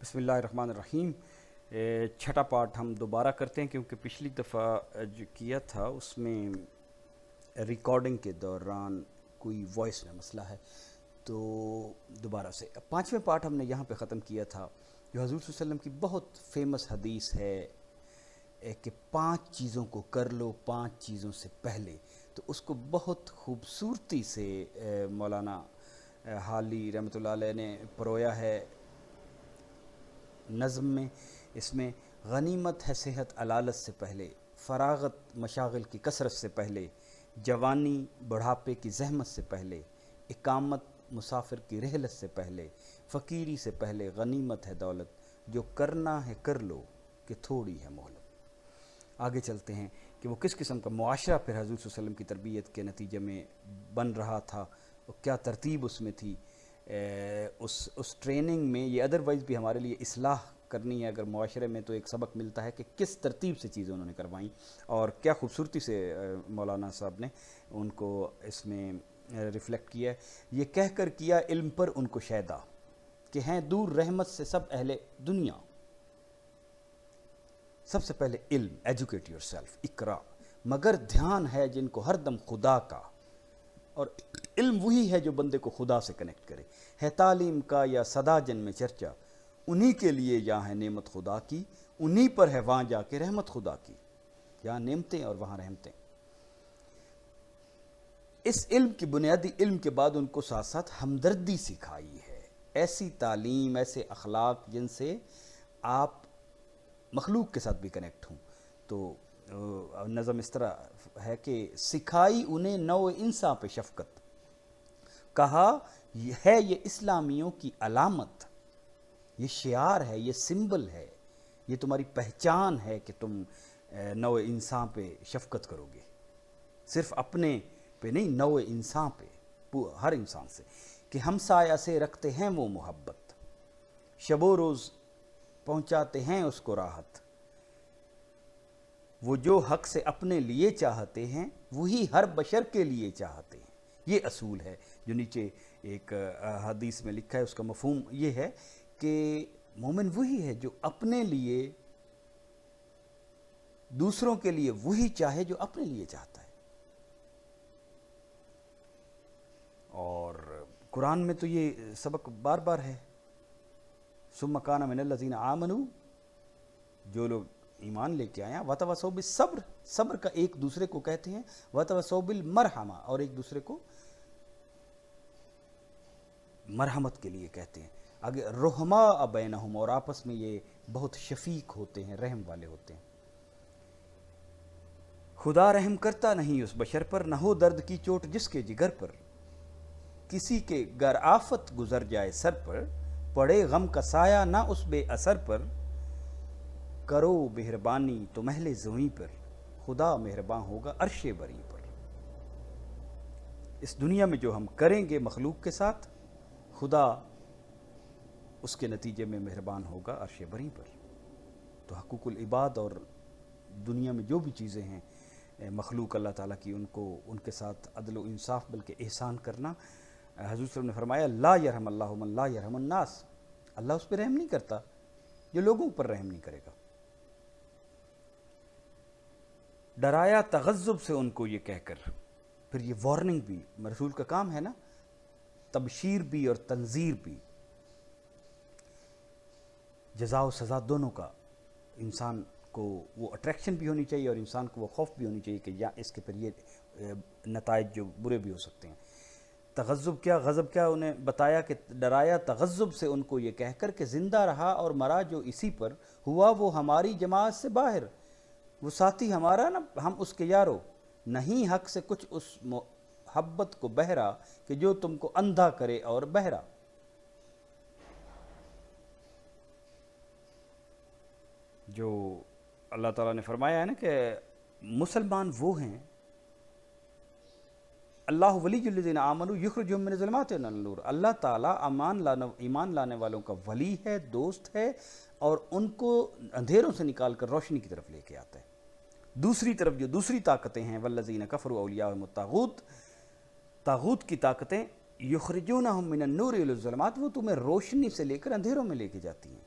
بسم اللہ الرحمن الرحیم۔ چھٹا پارٹ ہم دوبارہ کرتے ہیں کیونکہ پچھلی دفعہ جو کیا تھا اس میں ریکارڈنگ کے دوران کوئی وائس میں مسئلہ ہے، تو دوبارہ سے پانچویں پارٹ ہم نے یہاں پہ ختم کیا تھا، جو حضور صلی اللہ علیہ وسلم کی بہت فیمس حدیث ہے کہ 5 چیزوں کو کر لو 5 چیزوں سے پہلے۔ تو اس کو بہت خوبصورتی سے مولانا حالی رحمۃ اللہ علیہ نے پرویا ہے نظم میں۔ اس میں غنیمت ہے صحت علالت سے پہلے، فراغت مشاغل کی کثرت سے پہلے، جوانی بڑھاپے کی زحمت سے پہلے، اقامت مسافر کی رحلت سے پہلے، فقیری سے پہلے غنیمت ہے دولت، جو کرنا ہے کر لو کہ تھوڑی ہے مہلت۔ آگے چلتے ہیں کہ وہ کس قسم کا معاشرہ پھر حضور صلی اللہ علیہ وسلم کی تربیت کے نتیجے میں بن رہا تھا، اور کیا ترتیب اس میں تھی۔ اس ٹریننگ میں یہ ادروائز بھی ہمارے لیے اصلاح کرنی ہے اگر معاشرے میں، تو ایک سبق ملتا ہے کہ کس ترتیب سے چیزیں انہوں نے کروائیں، اور کیا خوبصورتی سے مولانا صاحب نے ان کو اس میں ریفلیکٹ کیا ہے۔ یہ کہہ کر کیا علم پر ان کو شیدا، کہ ہیں دور رحمت سے سب اہل دنیا۔ سب سے پہلے علم، ایجوکیٹ یور سیلف، اقرا، مگر دھیان ہے جن کو ہر دم خدا کا، اور علم وہی ہے جو بندے کو خدا سے کنیکٹ کرے۔ ہے تعلیم کا یا صدا جن میں چرچا، انہی کے لیے یہاں ہے نعمت خدا کی، انہی پر ہے وہاں جا کے رحمت خدا کی۔ یہاں نعمتیں اور وہاں رحمتیں۔ اس علم کی بنیادی علم کے بعد ان کو ساتھ ساتھ ہمدردی سکھائی ہے، ایسی تعلیم، ایسے اخلاق جن سے آپ مخلوق کے ساتھ بھی کنیکٹ ہوں۔ تو نظم اس طرح ہے کہ سکھائی انہیں نو انسان پہ شفقت، کہا ہے یہ اسلامیوں کی علامت، یہ شعار ہے، یہ سمبل ہے، یہ تمہاری پہچان ہے کہ تم نو انسان پہ شفقت کرو گے، صرف اپنے پہ نہیں، نو انسان پہ، ہر انسان سے، کہ ہم سایہ سے رکھتے ہیں وہ محبت، شب و روز پہنچاتے ہیں اس کو راحت، وہ جو حق سے اپنے لیے چاہتے ہیں وہی ہر بشر کے لیے چاہتے ہیں۔ یہ اصول ہے جو نیچے ایک حدیث میں لکھا ہے، اس کا مفہوم یہ ہے کہ مومن وہی ہے جو اپنے لیے، دوسروں کے لیے وہی چاہے جو اپنے لیے چاہتا ہے۔ اور قرآن میں تو یہ سبق بار بار ہے، ثم کان من الذین آمنوا، جو لوگ ایمان لے کے آئے ہیں، وتواصوا بالصبر، صبر کا ایک دوسرے کو کہتے ہیں، وتواصوا بالمرحمہ، اور ایک دوسرے کو مرحمت کے لیے کہتے ہیں۔ آگے رحماء بینہم، اور آپس میں یہ بہت شفیق ہوتے ہیں، رحم والے ہوتے ہیں۔ خدا رحم کرتا نہیں اس بشر پر، نہ ہو درد کی چوٹ جس کے جگر پر، کسی کے گر آفت گزر جائے سر پر، پڑے غم کا سایہ نہ اس بے اثر پر، کرو مہربانی تو محل زمیں پر، خدا مہرباں ہوگا عرش بری پر۔ اس دنیا میں جو ہم کریں گے مخلوق کے ساتھ، خدا اس کے نتیجے میں مہربان ہوگا عرش بری پر۔ تو حقوق العباد اور دنیا میں جو بھی چیزیں ہیں مخلوق اللہ تعالیٰ کی، ان کو ان کے ساتھ عدل و انصاف بلکہ احسان کرنا۔ حضور صلی اللہ علیہ وسلم نے فرمایا لا یرحم اللہ من لا یرحم الناس، اللہ اس پہ رحم نہیں کرتا جو لوگوں پر رحم نہیں کرے گا۔ ڈرایا تغضب سے ان کو یہ کہہ کر، پھر یہ وارننگ بھی رسول کا کام ہے نا، تبشیر بھی اور تنذیر بھی، جزا و سزا دونوں کا، انسان کو وہ اٹریکشن بھی ہونی چاہیے اور انسان کو وہ خوف بھی ہونی چاہیے کہ یا اس کے پھر یہ نتائج جو برے بھی ہو سکتے ہیں۔ تغضب کیا، غضب کیا، انہیں بتایا کہ ڈرایا تغضب سے ان کو یہ کہہ کر کہ زندہ رہا اور مرا جو اسی پر، ہوا وہ ہماری جماعت سے باہر، وہ ساتھی ہمارا نا، ہم اس کے یارو، نہیں حق سے کچھ اس محبت کو بہرا کہ جو تم کو اندھا کرے اور بہرا۔ جو اللہ تعالیٰ نے فرمایا ہے نا کہ مسلمان وہ ہیں، اللہ ولی الذین آمنوا یخرجہم من الظلمات الی النور، اللہ تعالیٰ ایمان لانے والوں کا ولی ہے، دوست ہے، اور ان کو اندھیروں سے نکال کر روشنی کی طرف لے کے آتا ہے۔ دوسری طرف جو دوسری طاقتیں ہیں، والذین کفروا اولیاءہم الطاغوت، طاغوت کی طاقتیں، یخرجونہم من النور الی الظلمات، وہ تمہیں روشنی سے لے کر اندھیروں میں لے کے جاتی ہیں۔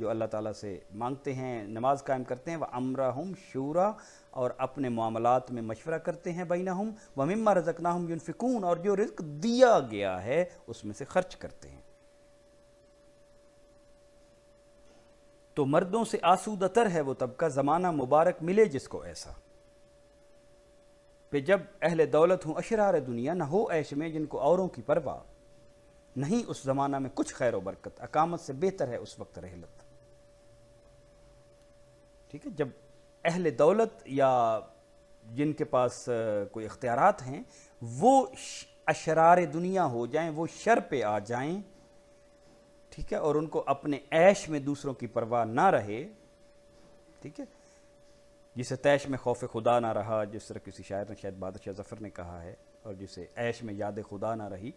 جو اللہ تعالیٰ سے مانگتے ہیں، نماز قائم کرتے ہیں، وَأَمْرَهُمْ شُورَا، اور اپنے معاملات میں مشورہ کرتے ہیں، بینہم وَمِمَّا رَزَقْنَاهُمْ يُنْفِقُونَ، اور جو رزق دیا گیا ہے اس میں سے خرچ کرتے ہیں۔ تو مردوں سے آسودہ تر ہے وہ طبقہ، زمانہ مبارک ملے جس کو ایسا، پہ جب اہل دولت ہوں اشرار دنیا، نہ ہو عیش میں جن کو اوروں کی پرواہ، نہیں اس زمانہ میں کچھ خیر و برکت، اقامت سے بہتر ہے اس وقت رحلت۔ ٹھیک ہے، جب اہل دولت یا جن کے پاس کوئی اختیارات ہیں وہ اشرار دنیا ہو جائیں، وہ شر پہ آ جائیں، ٹھیک ہے، اور ان کو اپنے عیش میں دوسروں کی پرواہ نہ رہے، ٹھیک ہے، جسے تیش میں خوف خدا نہ رہا، جس طرح کسی شاعر نے شاید بادشاہ ظفر نے کہا ہے، اور جسے عیش میں یاد خدا نہ رہی،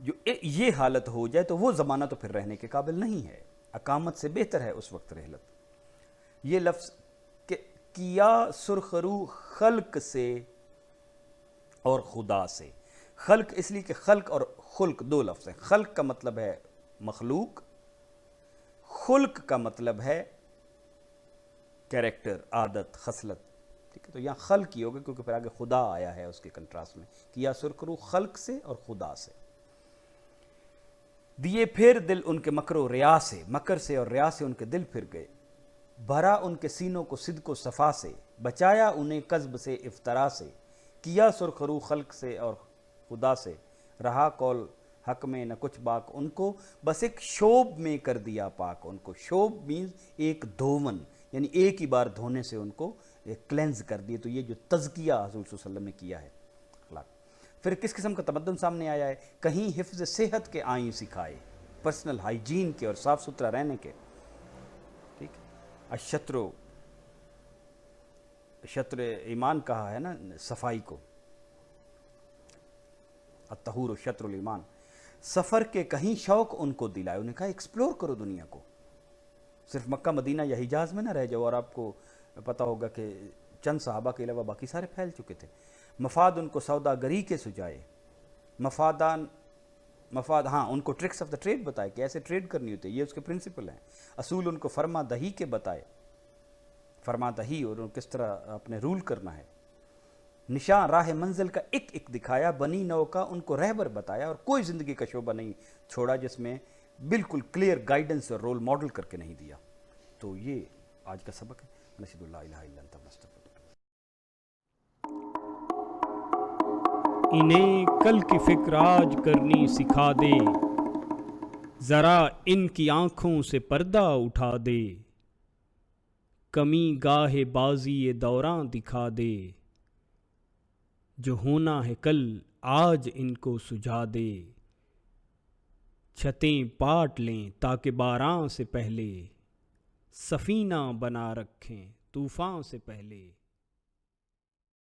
جو یہ حالت ہو جائے تو وہ زمانہ تو پھر رہنے کے قابل نہیں ہے، اقامت سے بہتر ہے اس وقت رحلت۔ یہ لفظ کیا سرخرو خلق سے اور خدا سے، خلق اس لیے کہ خلق اور خلق دو لفظ ہیں، خلق کا مطلب ہے مخلوق، خلق کا مطلب ہے کیریکٹر، عادت، خصلت، ٹھیک ہے، تو یہاں خلق ہی ہوگا کیونکہ پھر آگے خدا آیا ہے اس کے کنٹراسٹ میں، کیا سرخرو خلق سے اور خدا سے۔ دیے پھر دل ان کے مکر و ریا سے، مکر سے اور ریا سے ان کے دل پھر گئے، بھرا ان کے سینوں کو صدق و صفا سے، بچایا انہیں کذب سے افطرا سے، کیا سرخرو خلق سے اور خدا سے، رہا قول حق میں نہ کچھ باک ان کو، بس ایک شوب میں کر دیا پاک ان کو۔ شوب مینز ایک دھون، یعنی ایک ہی بار دھونے سے ان کو کلینز کر دیے، تو یہ جو تزکیہ حضور صلی اللہ علیہ وسلم نے کیا ہے اخلاق۔ پھر کس قسم کا تمدن سامنے آیا ہے، کہیں حفظ صحت کے آئیں سکھائے، پرسنل ہائیجین کے اور صاف ستھرا رہنے کے، ٹھیک ہے، شطر ایمان کہا ہے نا صفائی کو، الطہور شطر الایمان۔ سفر کے کہیں شوق ان کو دلائے، انہیں کہا ایکسپلور کرو دنیا کو، صرف مکہ مدینہ یا حجاز میں نہ رہ جاؤ، اور آپ کو پتہ ہوگا کہ چند صحابہ کے علاوہ باقی سارے پھیل چکے تھے۔ مفاد ان کو سوداگری کے سجائے، مفاد ہاں ان کو ٹرکس آف دا ٹریڈ بتائے کہ ایسے ٹریڈ کرنی ہوتی ہے، یہ اس کے پرنسپل ہیں۔ اصول ان کو فرما دہی کے بتائے، فرما دہی اور کس طرح اپنے رول کرنا ہے۔ نشاں راہ منزل کا ایک ایک دکھایا، بنی نو کا ان کو رہبر بتایا، اور کوئی زندگی کا شعبہ نہیں چھوڑا جس میں بالکل کلیئر گائیڈنس اور رول ماڈل کر کے نہیں دیا۔ تو یہ آج کا سبق ہے۔ نشہد اللہ الہ الا انت نستغفرک۔ انہیں کل کی فکر آج کرنی سکھا دے، ذرا ان کی آنکھوں سے پردہ اٹھا دے، کمی گاہ بازی دوراں دکھا دے، جو ہونا ہے کل آج ان کو سجھا دے، چھتیں پاٹ لیں تاکہ باران سے پہلے، سفینہ بنا رکھیں طوفان سے پہلے۔